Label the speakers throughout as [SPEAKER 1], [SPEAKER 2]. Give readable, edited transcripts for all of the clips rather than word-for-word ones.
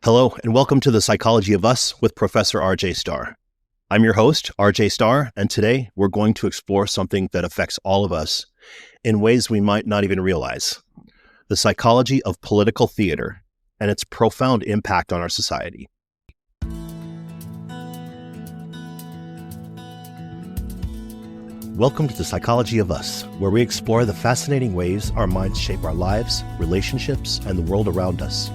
[SPEAKER 1] Hello, and welcome to the Psychology of Us with Professor RJ Starr. I'm your host, RJ Starr, and today we're going to explore something that affects all of us in ways we might not even realize: the psychology of political theater and its profound impact on our society. Welcome to the Psychology of Us, where we explore the fascinating ways our minds shape our lives, relationships, and the world around us.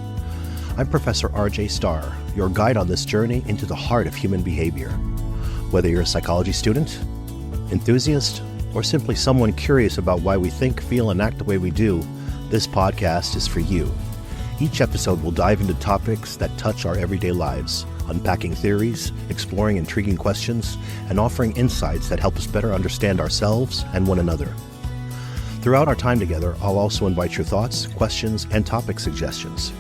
[SPEAKER 1] I'm Professor RJ Starr, your guide on this journey into the heart of human behavior. Whether you're a psychology student, enthusiast, or simply someone curious about why we think, feel, and act the way we do, this podcast is for you. Each episode will dive into topics that touch our everyday lives, unpacking theories, exploring intriguing questions, and offering insights that help us better understand ourselves and one another. Throughout our time together, I'll also invite your thoughts, questions, and topic suggestions.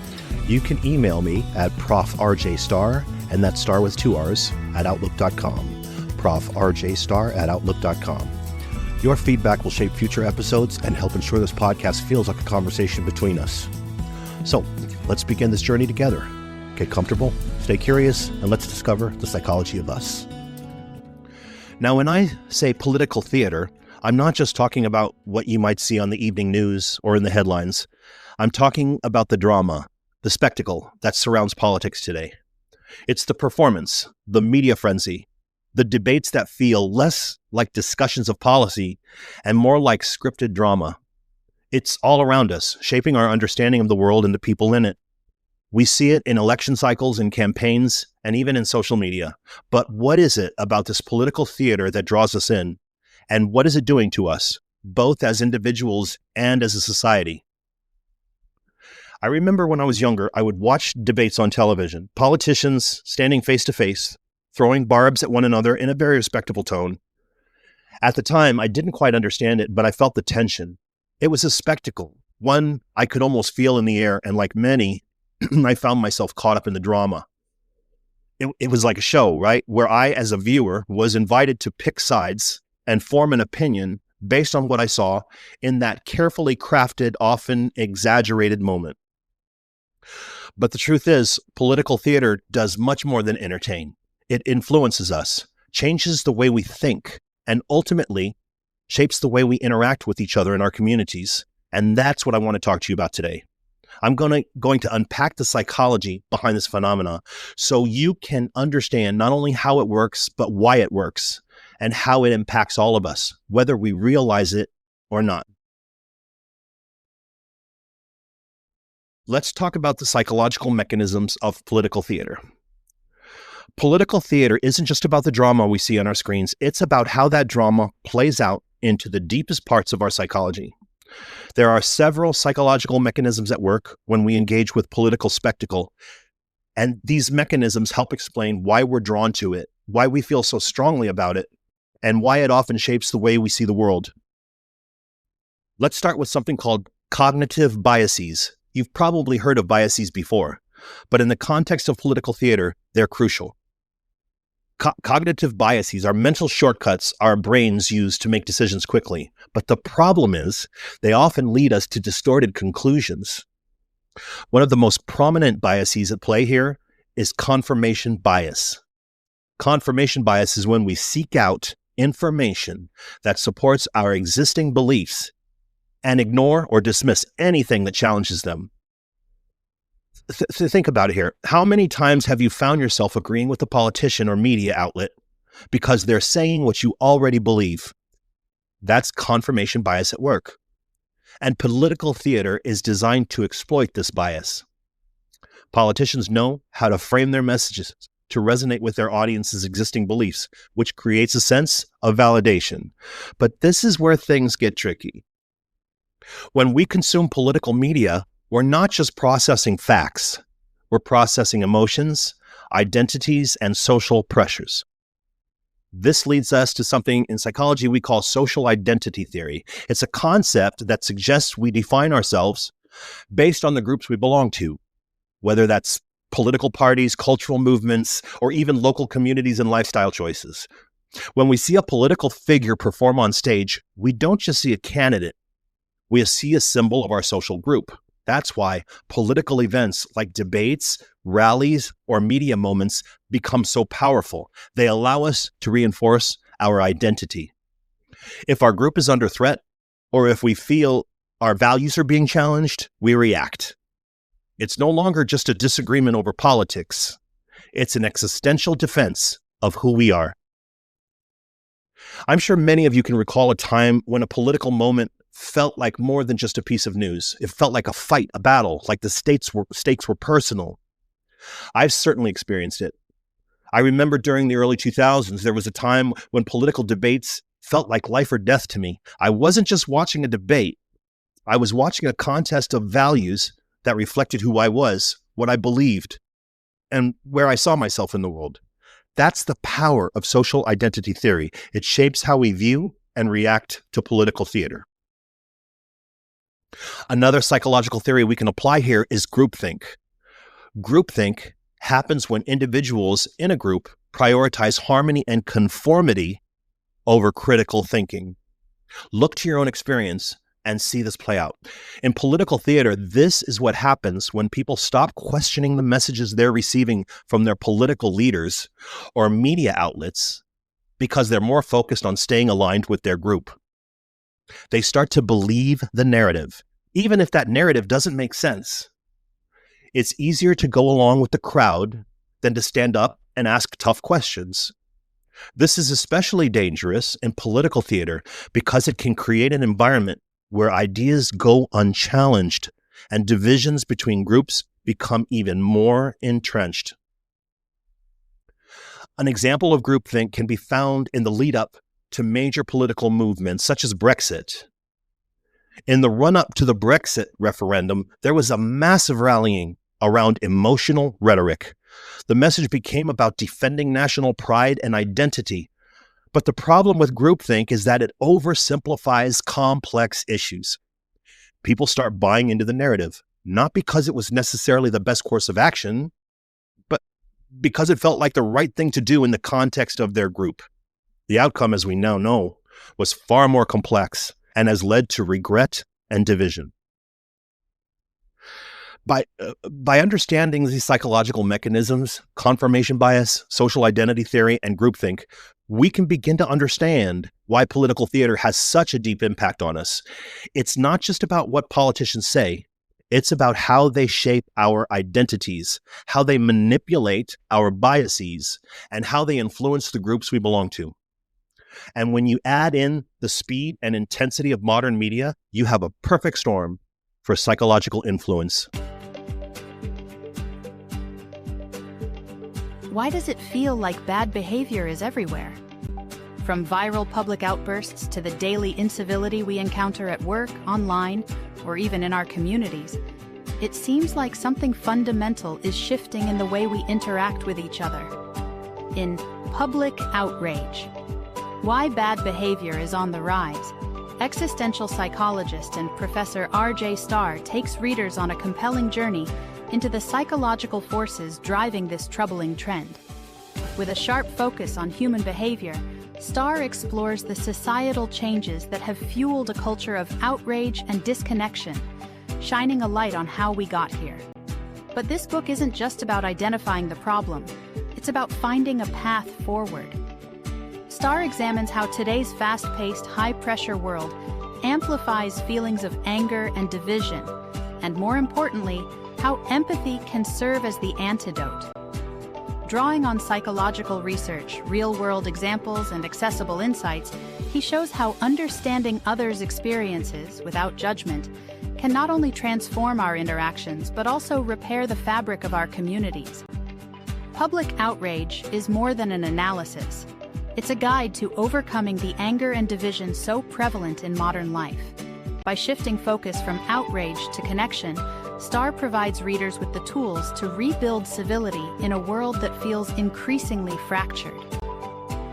[SPEAKER 1] You can email me at profrjstarr, and that's star with 2 R's, at outlook.com, profrjstarr@outlook.com. Your feedback will shape future episodes and help ensure this podcast feels like a conversation between us. So, let's begin this journey together. Get comfortable, stay curious, and let's discover the psychology of us. Now, when I say political theater, I'm not just talking about what you might see on the evening news or in the headlines. I'm talking about the drama, the spectacle that surrounds politics today. It's the performance, the media frenzy, the debates that feel less like discussions of policy and more like scripted drama. It's all around us, shaping our understanding of the world and the people in it. We see it in election cycles, in campaigns, and even in social media. But what is it about this political theater that draws us in? And what is it doing to us, both as individuals and as a society? I remember when I was younger, I would watch debates on television, politicians standing face to face, throwing barbs at one another in a very respectable tone. At the time, I didn't quite understand it, but I felt the tension. It was a spectacle, one I could almost feel in the air, and like many, I found myself caught up in the drama. It was like a show, right? Where I, as a viewer, was invited to pick sides and form an opinion based on what I saw in that carefully crafted, often exaggerated moment. But the truth is, political theater does much more than entertain. It influences us, changes the way we think, and ultimately shapes the way we interact with each other in our communities. And that's what I want to talk to you about today. I'm going to unpack the psychology behind this phenomena so you can understand not only how it works, but why it works and how it impacts all of us, whether we realize it or not. Let's talk about the psychological mechanisms of political theater. Political theater isn't just about the drama we see on our screens. It's about how that drama plays out into the deepest parts of our psychology. There are several psychological mechanisms at work when we engage with political spectacle, and these mechanisms help explain why we're drawn to it, why we feel so strongly about it, and why it often shapes the way we see the world. Let's start with something called cognitive biases. You've probably heard of biases before, but in the context of political theater, they're crucial. Cognitive biases are mental shortcuts our brains use to make decisions quickly. But the problem is, they often lead us to distorted conclusions. One of the most prominent biases at play here is confirmation bias. Confirmation bias is when we seek out information that supports our existing beliefs and ignore or dismiss anything that challenges them. Think about it here. How many times have you found yourself agreeing with a politician or media outlet because they're saying what you already believe? That's confirmation bias at work. And political theater is designed to exploit this bias. Politicians know how to frame their messages to resonate with their audience's existing beliefs, which creates a sense of validation. But this is where things get tricky. When we consume political media, we're not just processing facts. We're processing emotions, identities, and social pressures. This leads us to something in psychology we call social identity theory. It's a concept that suggests we define ourselves based on the groups we belong to, whether that's political parties, cultural movements, or even local communities and lifestyle choices. When we see a political figure perform on stage, we don't just see a candidate. We see a symbol of our social group. That's why political events like debates, rallies, or media moments become so powerful. They allow us to reinforce our identity. If our group is under threat, or if we feel our values are being challenged, we react. It's no longer just a disagreement over politics. It's an existential defense of who we are. I'm sure many of you can recall a time when a political moment felt like more than just a piece of news. It felt like a fight, a battle, like the stakes were personal. I've certainly experienced it. I remember during the early 2000s, there was a time when political debates felt like life or death to me. I wasn't just watching a debate. I was watching a contest of values that reflected who I was, what I believed, and where I saw myself in the world. That's the power of social identity theory. It shapes how we view and react to political theater. Another psychological theory we can apply here is groupthink. Groupthink happens when individuals in a group prioritize harmony and conformity over critical thinking. Look to your own experience and see this play out. In political theater, this is what happens when people stop questioning the messages they're receiving from their political leaders or media outlets because they're more focused on staying aligned with their group. They start to believe the narrative, even if that narrative doesn't make sense. It's easier to go along with the crowd than to stand up and ask tough questions. This is especially dangerous in political theater because it can create an environment where ideas go unchallenged and divisions between groups become even more entrenched. An example of groupthink can be found in the lead-up to major political movements such as Brexit. In the run-up to the Brexit referendum, there was a massive rallying around emotional rhetoric. The message became about defending national pride and identity. But the problem with groupthink is that it oversimplifies complex issues. People start buying into the narrative, not because it was necessarily the best course of action, but because it felt like the right thing to do in the context of their group. The outcome, as we now know, was far more complex and has led to regret and division. By understanding these psychological mechanisms, confirmation bias, social identity theory, and groupthink, we can begin to understand why political theater has such a deep impact on us. It's not just about what politicians say. It's about how they shape our identities, how they manipulate our biases, and how they influence the groups we belong to. And when you add in the speed and intensity of modern media, you have a perfect storm for psychological influence.
[SPEAKER 2] Why does it feel like bad behavior is everywhere? From viral public outbursts to the daily incivility we encounter at work, online, or even in our communities, it seems like something fundamental is shifting in the way we interact with each other. In Public Outrage, Why Bad Behavior is on the Rise, existential psychologist and Professor RJ Starr takes readers on a compelling journey into the psychological forces driving this troubling trend. With a sharp focus on human behavior, Starr explores the societal changes that have fueled a culture of outrage and disconnection, shining a light on how we got here. But this book isn't just about identifying the problem, it's about finding a path forward. Starr examines how today's fast-paced, high-pressure world amplifies feelings of anger and division, and more importantly, how empathy can serve as the antidote. Drawing on psychological research, real-world examples, and accessible insights, he shows how understanding others' experiences without judgment can not only transform our interactions, but also repair the fabric of our communities. Public Outrage is more than an analysis. It's a guide to overcoming the anger and division so prevalent in modern life. By shifting focus from outrage to connection, Starr provides readers with the tools to rebuild civility in a world that feels increasingly fractured.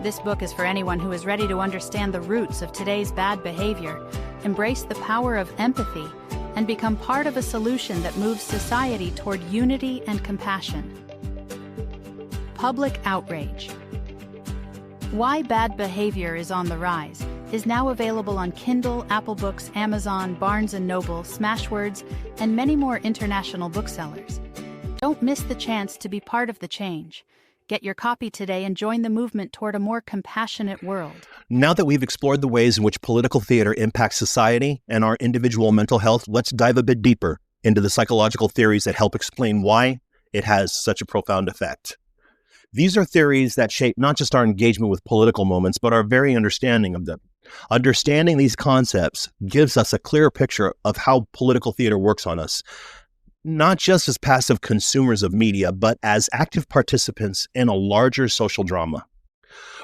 [SPEAKER 2] This book is for anyone who is ready to understand the roots of today's bad behavior, embrace the power of empathy, and become part of a solution that moves society toward unity and compassion. Public Outrage. Why Bad Behavior is on the Rise is now available on Kindle, Apple Books, Amazon, Barnes & Noble, Smashwords, and many more international booksellers. Don't miss the chance to be part of the change. Get your copy today and join the movement toward a more compassionate world.
[SPEAKER 1] Now that we've explored the ways in which political theater impacts society and our individual mental health, let's dive a bit deeper into the psychological theories that help explain why it has such a profound effect. These are theories that shape not just our engagement with political moments, but our very understanding of them. Understanding these concepts gives us a clearer picture of how political theater works on us, not just as passive consumers of media, but as active participants in a larger social drama.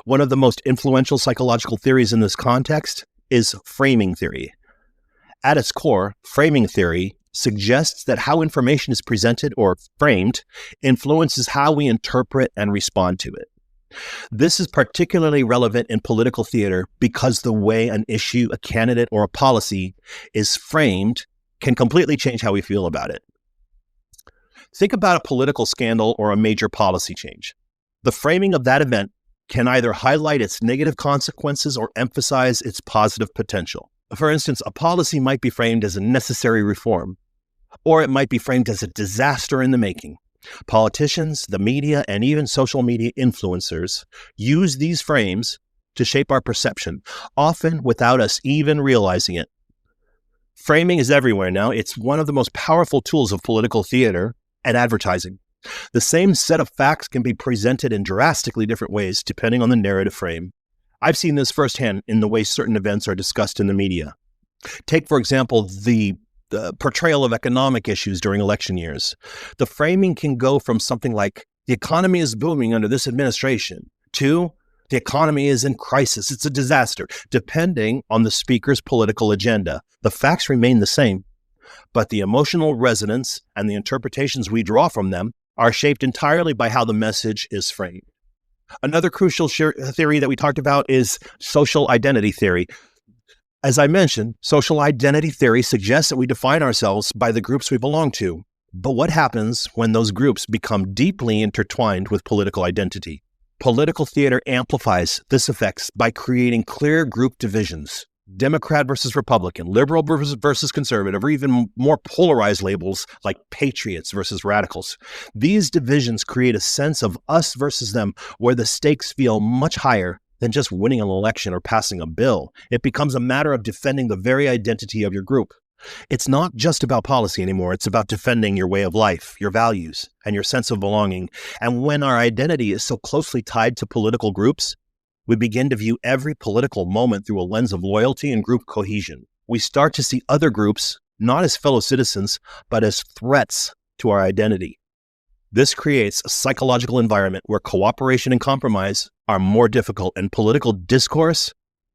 [SPEAKER 1] One of the most influential psychological theories in this context is framing theory. At its core, framing theory suggests that how information is presented or framed influences how we interpret and respond to it. This is particularly relevant in political theater because the way an issue, a candidate, or a policy is framed can completely change how we feel about it. Think about a political scandal or a major policy change. The framing of that event can either highlight its negative consequences or emphasize its positive potential. For instance, a policy might be framed as a necessary reform, or it might be framed as a disaster in the making. Politicians, the media, and even social media influencers use these frames to shape our perception, often without us even realizing it. Framing is everywhere now. It's one of the most powerful tools of political theater and advertising. The same set of facts can be presented in drastically different ways depending on the narrative frame. I've seen this firsthand in the way certain events are discussed in the media. Take, for example, the portrayal of economic issues during election years. The framing can go from something like, the economy is booming under this administration, to the economy is in crisis, it's a disaster, depending on the speaker's political agenda. The facts remain the same, but the emotional resonance and the interpretations we draw from them are shaped entirely by how the message is framed. Another crucial theory that we talked about is social identity theory. As I mentioned, social identity theory suggests that we define ourselves by the groups we belong to. But what happens when those groups become deeply intertwined with political identity? Political theater amplifies this effect by creating clear group divisions. Democrat versus Republican, liberal versus conservative, or even more polarized labels like patriots versus radicals. These divisions create a sense of us versus them where the stakes feel much higher than just winning an election or passing a bill. It becomes a matter of defending the very identity of your group. It's not just about policy anymore. It's about defending your way of life, your values, and your sense of belonging. And when our identity is so closely tied to political groups, we begin to view every political moment through a lens of loyalty and group cohesion. We start to see other groups not as fellow citizens, but as threats to our identity. This creates a psychological environment where cooperation and compromise are more difficult, and political discourse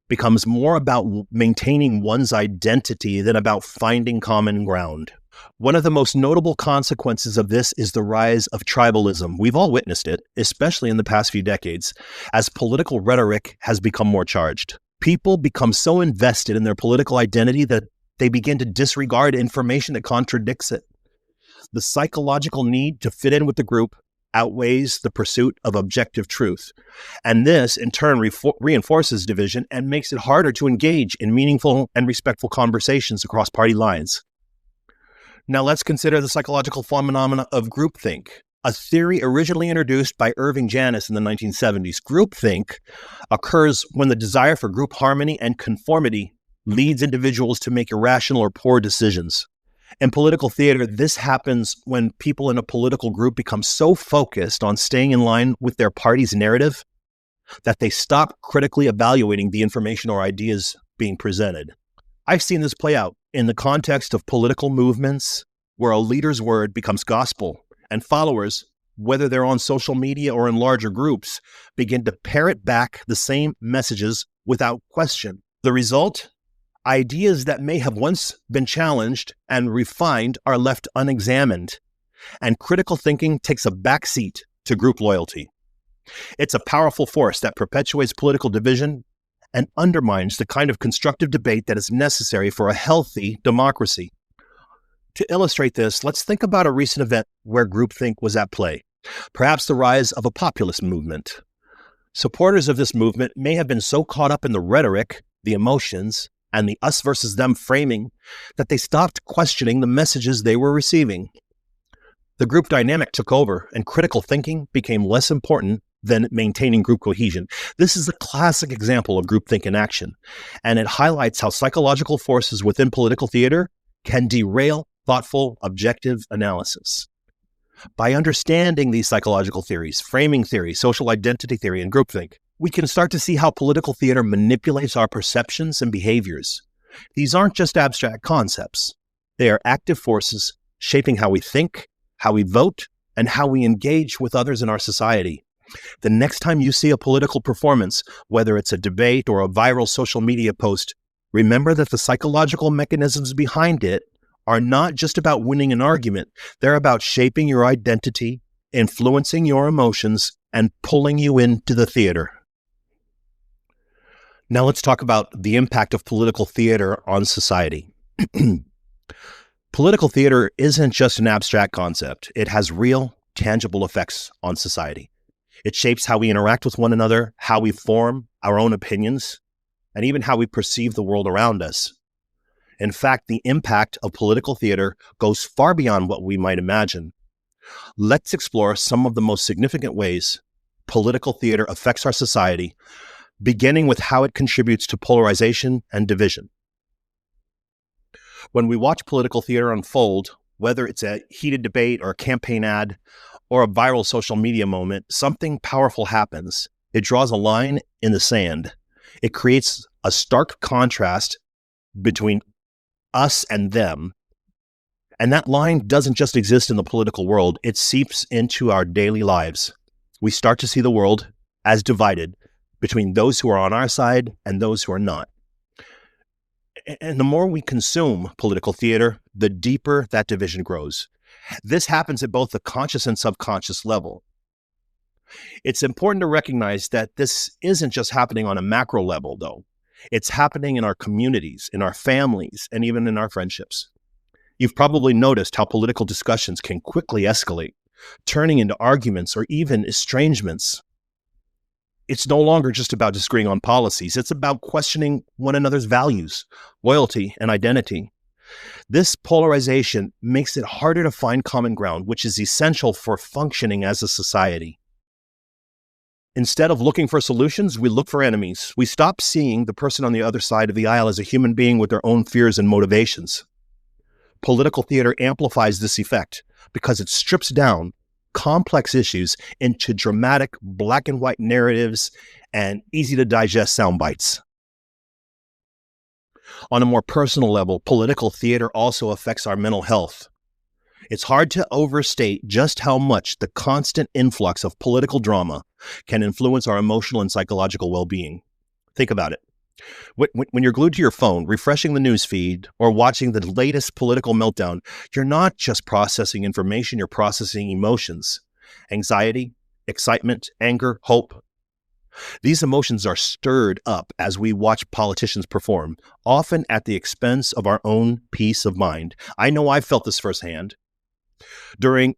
[SPEAKER 1] becomes more about maintaining one's identity than about finding common ground. One of the most notable consequences of this is the rise of tribalism. We've all witnessed it, especially in the past few decades, as political rhetoric has become more charged. People become so invested in their political identity that they begin to disregard information that contradicts it. The psychological need to fit in with the group outweighs the pursuit of objective truth. And this, in turn, reinforces division and makes it harder to engage in meaningful and respectful conversations across party lines. Now let's consider the psychological phenomena of groupthink, a theory originally introduced by Irving Janis in the 1970s. Groupthink occurs when the desire for group harmony and conformity leads individuals to make irrational or poor decisions. In political theater, this happens when people in a political group become so focused on staying in line with their party's narrative that they stop critically evaluating the information or ideas being presented. I've seen this play out in the context of political movements where a leader's word becomes gospel, and followers, whether they're on social media or in larger groups, begin to parrot back the same messages without question. The result? Ideas that may have once been challenged and refined are left unexamined, and critical thinking takes a backseat to group loyalty. It's a powerful force that perpetuates political division and undermines the kind of constructive debate that is necessary for a healthy democracy. To illustrate this, let's think about a recent event where groupthink was at play, perhaps the rise of a populist movement. Supporters of this movement may have been so caught up in the rhetoric, the emotions, and the us versus them framing that they stopped questioning the messages they were receiving. The group dynamic took over, and critical thinking became less important than maintaining group cohesion. This is a classic example of groupthink in action, and it highlights how psychological forces within political theater can derail thoughtful, objective analysis. By understanding these psychological theories, framing theory, social identity theory, and groupthink, we can start to see how political theater manipulates our perceptions and behaviors. These aren't just abstract concepts. They are active forces shaping how we think, how we vote, and how we engage with others in our society. The next time you see a political performance, whether it's a debate or a viral social media post, remember that the psychological mechanisms behind it are not just about winning an argument. They're about shaping your identity, influencing your emotions, and pulling you into the theater. Now let's talk about the impact of political theater on society. Political theater isn't just an abstract concept. It has real, tangible effects on society. It shapes how we interact with one another, how we form our own opinions, and even how we perceive the world around us. In fact, the impact of political theater goes far beyond what we might imagine. Let's explore some of the most significant ways political theater affects our society, beginning with how it contributes to polarization and division. When we watch political theater unfold, whether it's a heated debate or a campaign ad or a viral social media moment, something powerful happens. It draws a line in the sand. It creates a stark contrast between us and them. And that line doesn't just exist in the political world, it seeps into our daily lives. We start to see the world as divided between those who are on our side and those who are not. And the more we consume political theater, the deeper that division grows. This happens at both the conscious and subconscious level. It's important to recognize that this isn't just happening on a macro level, though. It's happening in our communities, in our families, and even in our friendships. You've probably noticed how political discussions can quickly escalate, turning into arguments or even estrangements. It's no longer just about disagreeing on policies. It's about questioning one another's values, loyalty, and identity. This polarization makes it harder to find common ground, which is essential for functioning as a society. Instead of looking for solutions, we look for enemies. We stop seeing the person on the other side of the aisle as a human being with their own fears and motivations. Political theater amplifies this effect because it strips down complex issues into dramatic black and white narratives and easy to digest sound bites. On a more personal level, political theater also affects our mental health. It's hard to overstate just how much the constant influx of political drama can influence our emotional and psychological well-being. Think about it. When you're glued to your phone, refreshing the news feed, or watching the latest political meltdown, you're not just processing information, you're processing emotions, anxiety, excitement, anger, hope. These emotions are stirred up as we watch politicians perform, often at the expense of our own peace of mind. I know I've felt this firsthand. During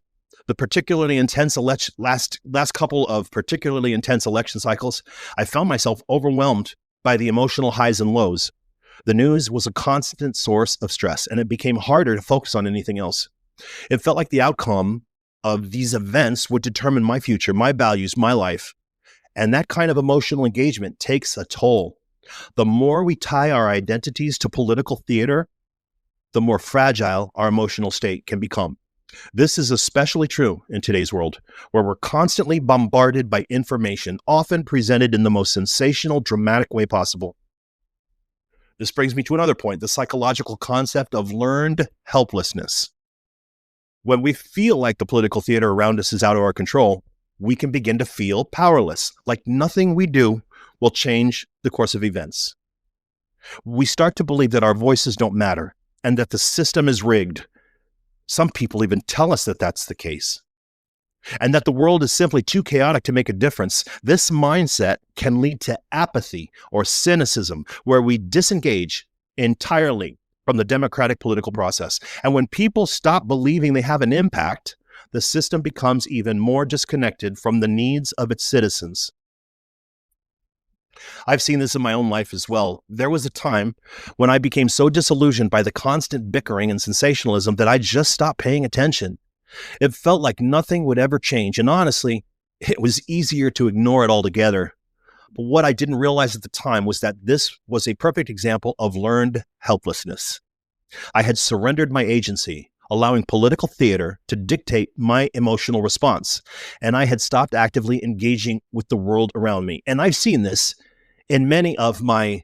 [SPEAKER 1] the particularly intense last couple of particularly intense election cycles, I found myself overwhelmed by the emotional highs and lows. The news was a constant source of stress, and it became harder to focus on anything else. It felt like the outcome of these events would determine my future, my values, my life. And that kind of emotional engagement takes a toll. The more we tie our identities to political theater, the more fragile our emotional state can become. This is especially true in today's world, where we're constantly bombarded by information, often presented in the most sensational, dramatic way possible. This brings me to another point, the psychological concept of learned helplessness. When we feel like the political theater around us is out of our control, we can begin to feel powerless, like nothing we do will change the course of events. We start to believe that our voices don't matter and that the system is rigged. Some people even tell us that that's the case, and that the world is simply too chaotic to make a difference. This mindset can lead to apathy or cynicism, where we disengage entirely from the democratic political process. And when people stop believing they have an impact, the system becomes even more disconnected from the needs of its citizens. I've seen this in my own life as well. There was a time when I became so disillusioned by the constant bickering and sensationalism that I just stopped paying attention. It felt like nothing would ever change, and honestly, it was easier to ignore it altogether. But what I didn't realize at the time was that this was a perfect example of learned helplessness. I had surrendered my agency, allowing political theater to dictate my emotional response, and I had stopped actively engaging with the world around me. And I've seen this in many of my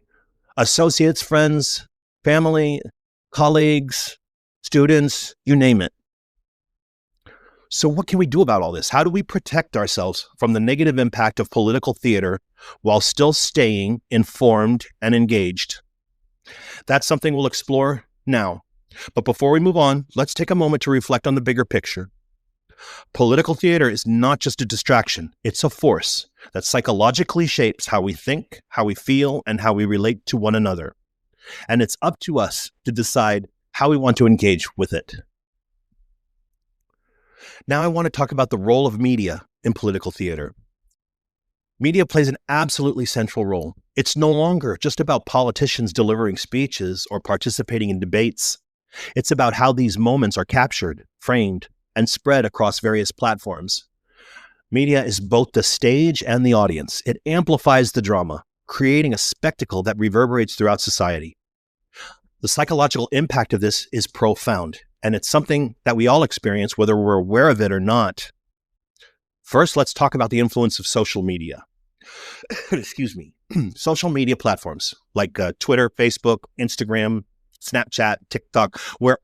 [SPEAKER 1] associates, friends, family, colleagues, students, you name it. So what can we do about all this? How do we protect ourselves from the negative impact of political theater while still staying informed and engaged? That's something we'll explore now. But before we move on, let's take a moment to reflect on the bigger picture. Political theater is not just a distraction. It's a force that psychologically shapes how we think, how we feel, and how we relate to one another. And it's up to us to decide how we want to engage with it. Now I want to talk about the role of media in political theater. Media plays an absolutely central role. It's no longer just about politicians delivering speeches or participating in debates. It's about how these moments are captured, framed, and spread across various platforms. Media is both the stage and the audience. It amplifies the drama, creating a spectacle that reverberates throughout society. The psychological impact of this is profound, and it's something that we all experience whether we're aware of it or not. First, let's talk about the influence of social media. Excuse me. Social media platforms like Twitter, Facebook, Instagram, Snapchat, TikTok, where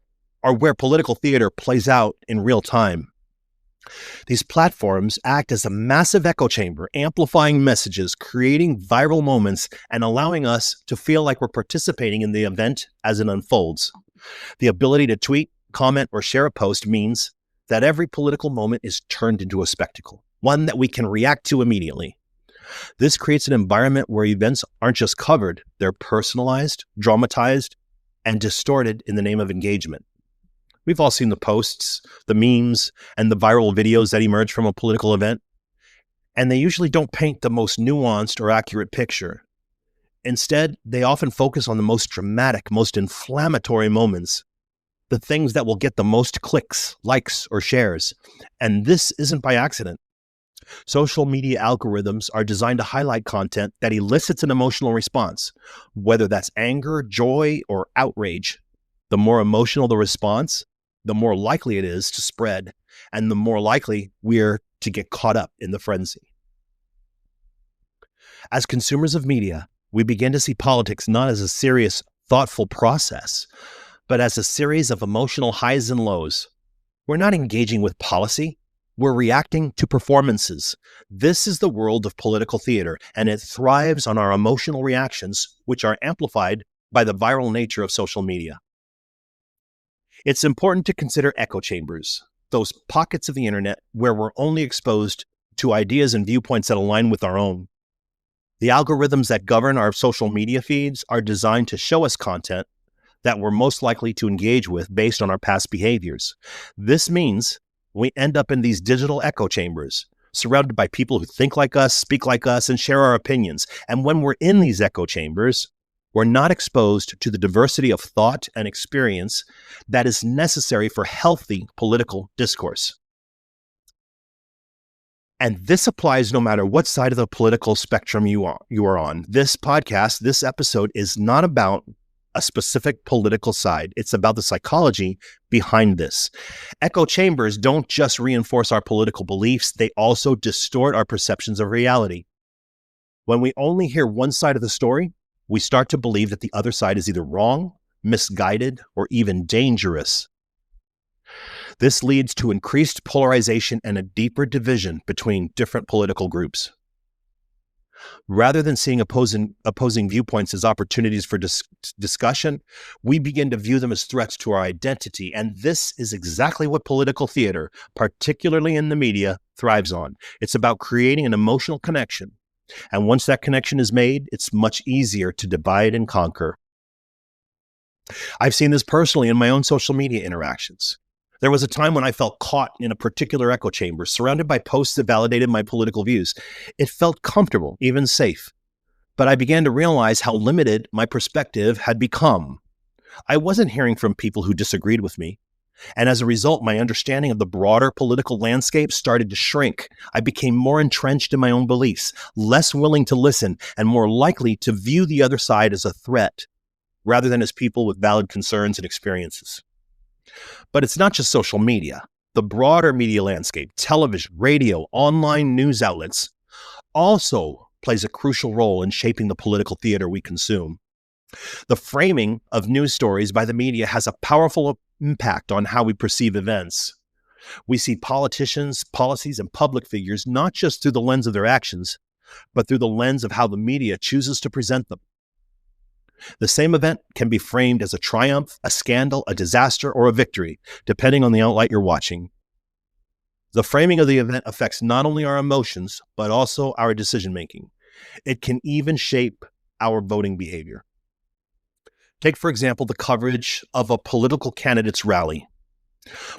[SPEAKER 1] political theater plays out in real time. These platforms act as a massive echo chamber, amplifying messages, creating viral moments, and allowing us to feel like we're participating in the event as it unfolds. The ability to tweet, comment, or share a post means that every political moment is turned into a spectacle, one that we can react to immediately. This creates an environment where events aren't just covered, they're personalized, dramatized, and distorted in the name of engagement. We've all seen the posts, the memes, and the viral videos that emerge from a political event, and they usually don't paint the most nuanced or accurate picture. Instead, they often focus on the most dramatic, most inflammatory moments, the things that will get the most clicks, likes, or shares. And this isn't by accident. Social media algorithms are designed to highlight content that elicits an emotional response, whether that's anger, joy, or outrage. The more emotional the response, the more likely it is to spread, and the more likely we're to get caught up in the frenzy. As consumers of media, we begin to see politics not as a serious, thoughtful process, but as a series of emotional highs and lows. We're not engaging with policy, we're reacting to performances. This is the world of political theater, and it thrives on our emotional reactions, which are amplified by the viral nature of social media. It's important to consider echo chambers, those pockets of the internet where we're only exposed to ideas and viewpoints that align with our own. The algorithms that govern our social media feeds are designed to show us content that we're most likely to engage with based on our past behaviors. This means we end up in these digital echo chambers, surrounded by people who think like us, speak like us, and share our opinions. And when we're in these echo chambers, we're not exposed to the diversity of thought and experience that is necessary for healthy political discourse. And this applies no matter what side of the political spectrum you are on. This podcast, this episode is not about a specific political side. It's about the psychology behind this. Echo chambers don't just reinforce our political beliefs, they also distort our perceptions of reality. When we only hear one side of the story, we start to believe that the other side is either wrong, misguided, or even dangerous. This leads to increased polarization and a deeper division between different political groups. Rather than seeing opposing viewpoints as opportunities for discussion, we begin to view them as threats to our identity. And this is exactly what political theater, particularly in the media, thrives on. It's about creating an emotional connection. And once that connection is made, it's much easier to divide and conquer. I've seen this personally in my own social media interactions. There was a time when I felt caught in a particular echo chamber, surrounded by posts that validated my political views. It felt comfortable, even safe. But I began to realize how limited my perspective had become. I wasn't hearing from people who disagreed with me. And as a result, my understanding of the broader political landscape started to shrink. I became more entrenched in my own beliefs, less willing to listen, and more likely to view the other side as a threat, rather than as people with valid concerns and experiences. But it's not just social media. The broader media landscape, television, radio, online news outlets, also plays a crucial role in shaping the political theater we consume. The framing of news stories by the media has a powerful impact on how we perceive events. We see politicians, policies, and public figures not just through the lens of their actions, but through the lens of how the media chooses to present them. The same event can be framed as a triumph, a scandal, a disaster, or a victory, depending on the outlet you're watching. The framing of the event affects not only our emotions, but also our decision-making. It can even shape our voting behavior. Take, for example, the coverage of a political candidate's rally.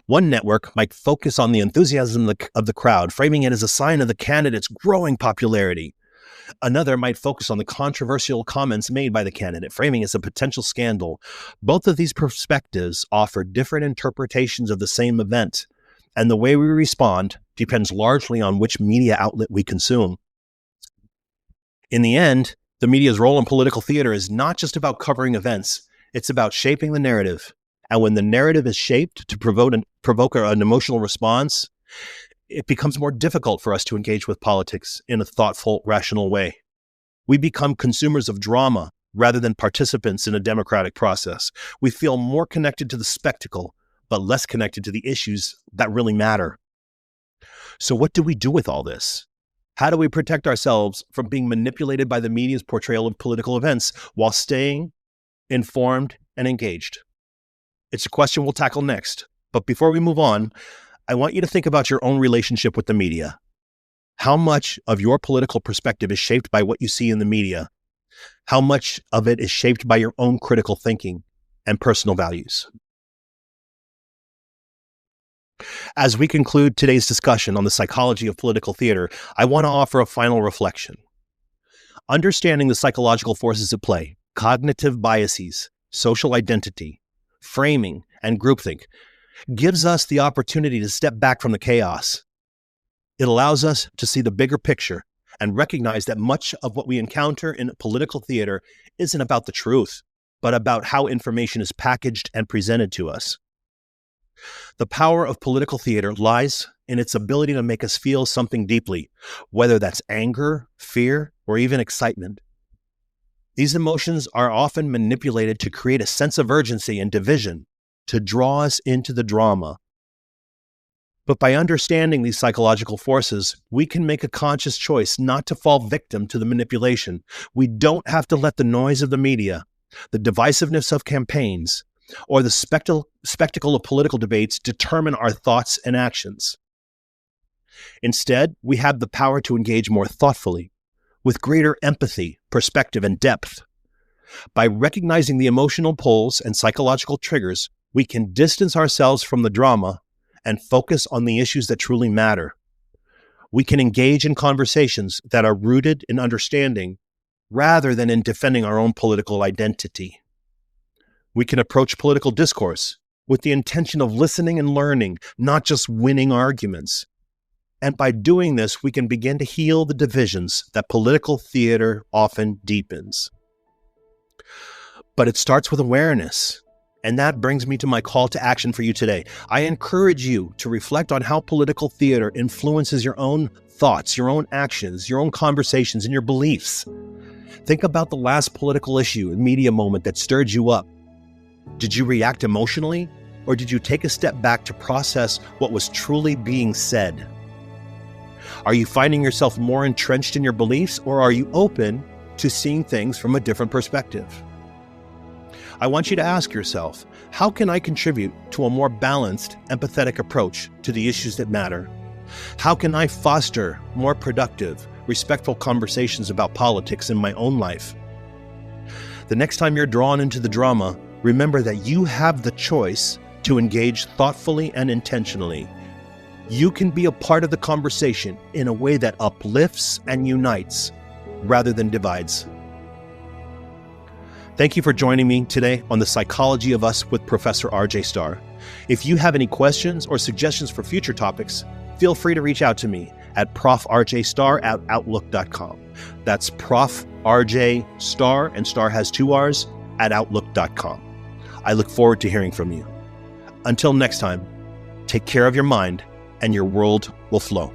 [SPEAKER 1] One network might focus on the enthusiasm of the crowd, framing it as a sign of the candidate's growing popularity. Another might focus on the controversial comments made by the candidate, framing it as a potential scandal. Both of these perspectives offer different interpretations of the same event, and the way we respond depends largely on which media outlet we consume. In the end, the media's role in political theater is not just about covering events, it's about shaping the narrative. And when the narrative is shaped to provoke an emotional response, it becomes more difficult for us to engage with politics in a thoughtful, rational way. We become consumers of drama rather than participants in a democratic process. We feel more connected to the spectacle, but less connected to the issues that really matter. So what do we do with all this? How do we protect ourselves from being manipulated by the media's portrayal of political events while staying informed and engaged? It's a question we'll tackle next. But before we move on, I want you to think about your own relationship with the media. How much of your political perspective is shaped by what you see in the media? How much of it is shaped by your own critical thinking and personal values? As we conclude today's discussion on the psychology of political theater, I want to offer a final reflection. Understanding the psychological forces at play, cognitive biases, social identity, framing, and groupthink gives us the opportunity to step back from the chaos. It allows us to see the bigger picture and recognize that much of what we encounter in political theater isn't about the truth, but about how information is packaged and presented to us. The power of political theater lies in its ability to make us feel something deeply, whether that's anger, fear, or even excitement. These emotions are often manipulated to create a sense of urgency and division, to draw us into the drama. But by understanding these psychological forces, we can make a conscious choice not to fall victim to the manipulation. We don't have to let the noise of the media, the divisiveness of campaigns, or the spectacle of political debates determine our thoughts and actions. Instead, we have the power to engage more thoughtfully, with greater empathy, perspective, and depth. By recognizing the emotional pulls and psychological triggers, we can distance ourselves from the drama and focus on the issues that truly matter. We can engage in conversations that are rooted in understanding rather than in defending our own political identity. We can approach political discourse with the intention of listening and learning, not just winning arguments. And by doing this, we can begin to heal the divisions that political theater often deepens. But it starts with awareness. And that brings me to my call to action for you today. I encourage you to reflect on how political theater influences your own thoughts, your own actions, your own conversations, and your beliefs. Think about the last political issue and media moment that stirred you up. Did you react emotionally, or did you take a step back to process what was truly being said? Are you finding yourself more entrenched in your beliefs, or are you open to seeing things from a different perspective? I want you to ask yourself, how can I contribute to a more balanced, empathetic approach to the issues that matter? How can I foster more productive, respectful conversations about politics in my own life? The next time you're drawn into the drama, remember that you have the choice to engage thoughtfully and intentionally. You can be a part of the conversation in a way that uplifts and unites rather than divides. Thank you for joining me today on The Psychology of Us with Professor RJ Starr. If you have any questions or suggestions for future topics, feel free to reach out to me at profrjstarr@outlook.com. That's Prof. RJ Starr, and Starr has 2 R's, at outlook.com. I look forward to hearing from you. Until next time, take care of your mind and your world will flow.